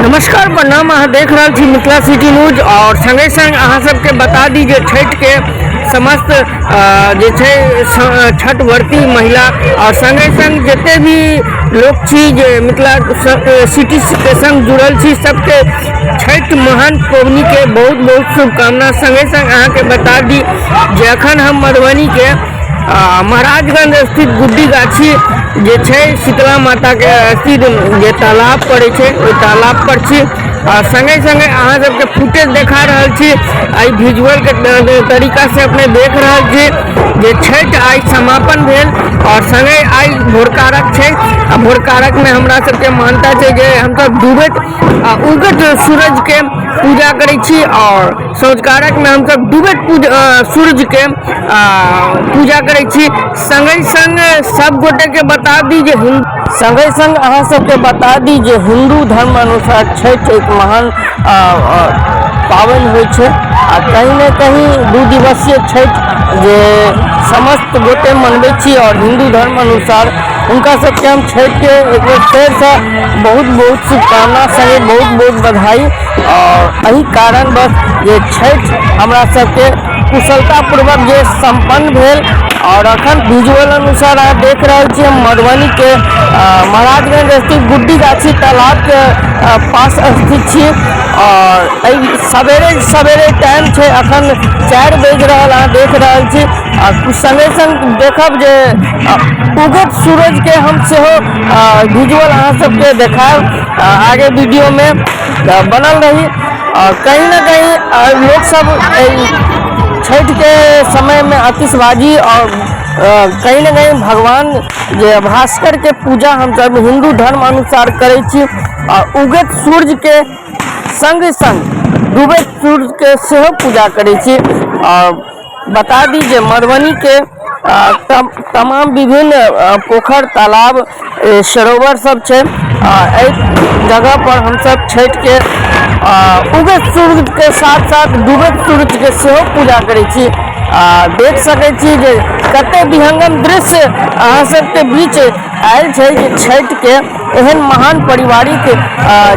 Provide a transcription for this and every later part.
नमस्कार प्रणाम। अहाँ देख रहा छी मिथिला सिटी न्यूज और संगे संग अहाँ सबके बता दी जे छठ के समस्त जे छै छठ व्रती महिला और संगे संग जते भी लोग छी जे मिथिला सिटी के संग जुड़ल छी सबके छठ महान पबनी के बहुत बहुत शुभकामना। संगे संग अहाँ के बता दी जे अखन हम मधुबनी के महाराजगंज स्थित गुड्डी गाछी जे छै शीतला माता के स्थित जे तालाब पड़े छै ओहि तालाब पर छी और संगे संगे अहाँ सबके फुटेज देखा रहल छी। आई विजुअल के तरीका से अपने देख रहल छी जे छठ आई समापन भेल और संगे आई भोरकारक छै। भोरकारक में हमरा सबके मान्यता छै जे हम सब डूबैत उगत सूरज के पूजा करै छी और सँझुकारक में हम सब डूबैत सूरज के पूजा करै छी। संगे संग सब गोटे के बता दी जे संगे संग अहाँ सबके बता दी जे हिंदू धर्म अनुसार छठ एक महान पावन होइ छै आ कहीं न कहीं 2 दिवसीय छठ जे समस्त गोटे मनबै छी और हिंदू धर्म अनुसार उनका सबके हम छठ के एक बेर फेर से बहुत बहुत शुभकामना संगे बहुत बहुत बधाई। और यही कारण बस जे छठ हमरा सबके कुशलता पूर्वक जे संपन्न भेल और अखन विजुअल अनुसार आप देख रहे छी हम मधुबनी के महाराजगंज स्थित गुड्डी गाछी तालाब के पास स्थित छी और सवेरे सवेरे टाइम छै अखन 4 बज रहल अहाँ देख रहल छी। कुछ संगे संग देखब जे उगत सूरज के हम सेहो विजुअल अहाँ सबके देखाब आगे वीडियो में बनल रही। कहीं ना कहीं लोग सब छठ के समय में आतिशबाजी और कहीं ना कहीं भगवान जे भास्कर के पूजा हम सब हिंदू धर्म अनुसार करै छी और उगत सूर्य के संग संग डूबैत सूर्य के सेहो पूजा करै छी। और बता दी जे मधुबनी के तमाम विभिन्न पोखर तालाब सरोवर सब छै। जगह पर हम सब छठ के उगत सूर्य के साथ साथ डूबैत सूर्य के सेहो पूजा करै छी। देख सकै छी जे कते विहंगम दृश्य अहाँ सबके बीच आयल छै जे छठ के एहन महान पारिवारिक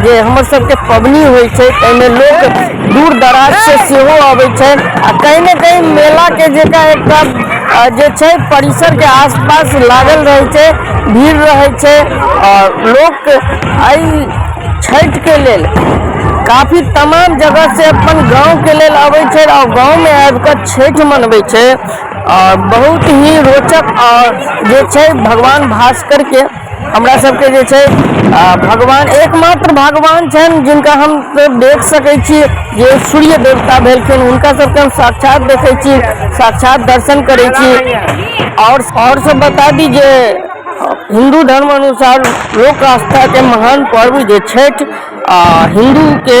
जे हमर सबके पबनी होइ छै ताहिमे लोग दूर दराज से सेहो अबै छै आ कहीं न कहीं मेला के जेका एकटा जे छै परिसर के आसपास लागल रहे छै भीड़ रहे छै और लोग आई छठ के लेल काफी तमाम जगह से अपन गांव के लेल आबै छै और गांव में आबिकऽ छठ मनबै छै और बहुत ही रोचक और जे छै भगवान भास्कर के हमरा सबके जे छै भगवान एकमात्र भगवान छनि जिनका हम देख सकै छी जे सूर्य देवता भेलखिन हुनका सबके हम साक्षात देखै छी साक्षात दर्शन करै छी। और सब बता दी जे हिंदू धर्म अनुसार लोक आस्था के महान पर्व जे छठ हिंदू के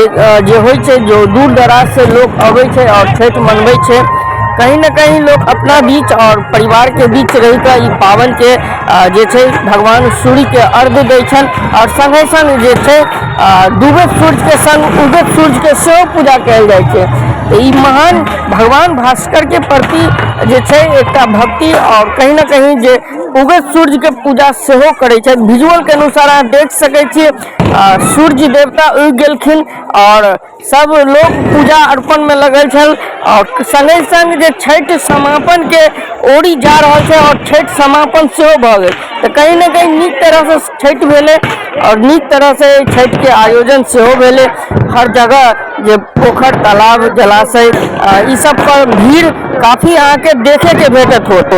एक जे होइ छै जो दूर दराज से लोग अबै छै और छठ मनबै छै। कहीं न कहीं लोग अपना बीच और परिवार के बीच रह कर ई पावन के जे छै भगवान सूर्य के अर्घ दै छनि और संगे संग जे छै डूबैत सूर्य के संग उगत सूर्य के सेहो पूजा कयल जाइ छै। ई महान भगवान भास्कर के प्रति जे छै एकटा भक्ति और कहीं न कहीं जे उगत सूर्य के पूजा सेहो करै छै। विजुअल के अनुसार अहाँ देख सकै छी सूर्य देवता उगि गेलखिन और सब लोग पूजा अर्पण में लगल छल और संगे संग जे छठ समापन के ओरी जा रहल छै और छठ समापन सेहो भऽ गेल तऽ कहीं न कहीं नीक तरह से छठ भेलै और नीक तरह से छठ के आयोजन सेहो भेलै। हर जगह जे पोखर तालाब जलाशय ई सब पर भीड़ काफी अहाँ के देखे के भेटत होत।